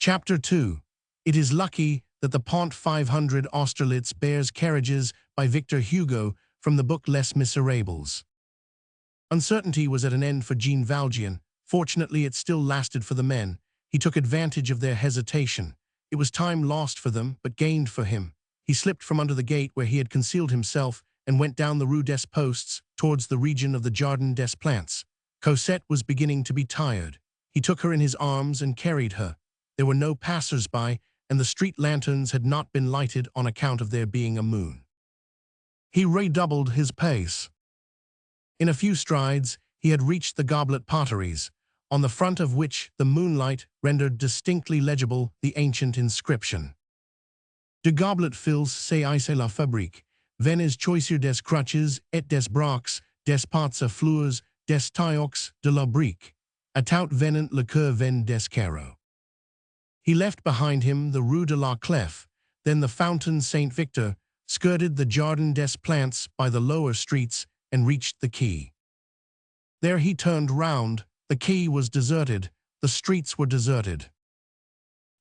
Chapter 2. It is lucky that the Pont 500 Austerlitz bears carriages by Victor Hugo from the book Les Miserables. Uncertainty was at an end for Jean Valjean. Fortunately, it still lasted for the men. He took advantage of their hesitation. It was time lost for them, but gained for him. He slipped from under the gate where he had concealed himself and went down the Rue des Postes towards the region of the Jardin des Plantes. Cosette was beginning to be tired. He took her in his arms and carried her. There were no passers-by, and the street lanterns had not been lighted on account of there being a moon. He redoubled his pace. In a few strides, he had reached the Goblet Potteries, on the front of which the moonlight rendered distinctly legible the ancient inscription. De goblet fils c'est ici la fabrique, venez choisir des crutches et des brocs, des pots à fleurs, des tioux de la brique, à tout venant le cœur ven des carreaux. He left behind him the Rue de la Clef, then the Fountain Saint-Victor, skirted the Jardin des Plantes by the lower streets, and reached the quay. There he turned round. The quay was deserted. The streets were deserted.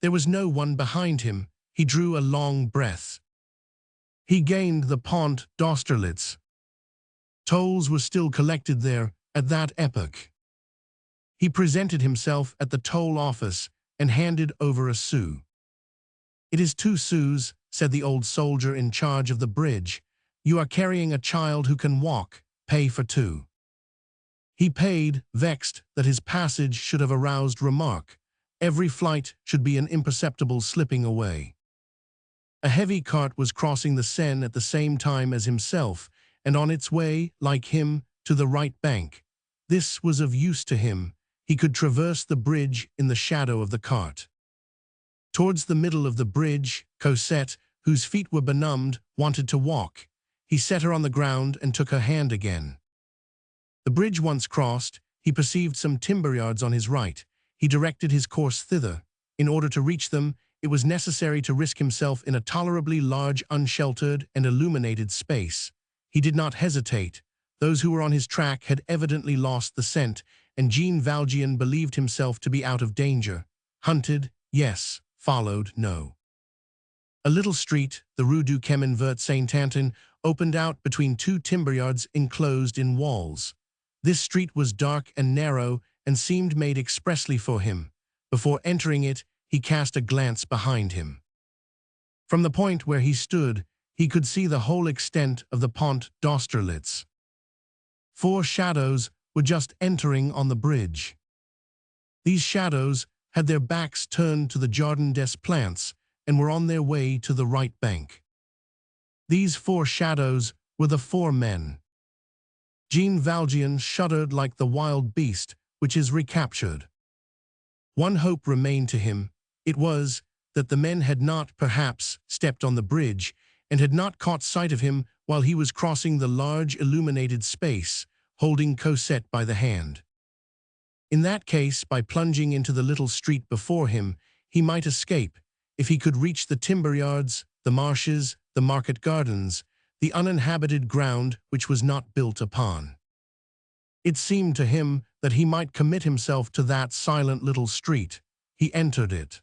There was no one behind him. He drew a long breath. He gained the Pont d'Austerlitz. Tolls were still collected there at that epoch. He presented himself at the toll office and handed over a sou. "It is 2 sous, said the old soldier in charge of the bridge. "You are carrying a child who can walk. Pay for 2. He paid, vexed that his passage should have aroused remark. Every flight should be an imperceptible slipping away. A heavy cart was crossing the Seine at the same time as himself, and on its way, like him, to the right bank. This was of use to him. He could traverse the bridge in the shadow of the cart. Towards the middle of the bridge, Cosette, whose feet were benumbed, wanted to walk. He set her on the ground and took her hand again. The bridge once crossed, he perceived some timber yards on his right. He directed his course thither. In order to reach them, it was necessary to risk himself in a tolerably large, unsheltered, and illuminated space. He did not hesitate. Those who were on his track had evidently lost the scent, and Jean Valjean believed himself to be out of danger. Hunted, yes. Followed, no. A little street, the Rue du Chemin Vert Saint-Anton, opened out between 2 timber yards enclosed in walls. This street was dark and narrow and seemed made expressly for him. Before entering it, he cast a glance behind him. From the point where he stood, he could see the whole extent of the Pont d'Austerlitz. 4 shadows were just entering on the bridge. These shadows had their backs turned to the Jardin des Plantes and were on their way to the right bank. These 4 shadows were the 4 men. Jean Valjean shuddered like the wild beast which is recaptured. One hope remained to him. It was that the men had not, perhaps, stepped on the bridge and had not caught sight of him while he was crossing the large illuminated space, holding Cosette by the hand. In that case, by plunging into the little street before him, he might escape, if he could reach the timber yards, the marshes, the market gardens, the uninhabited ground which was not built upon. It seemed to him that he might commit himself to that silent little street. He entered it.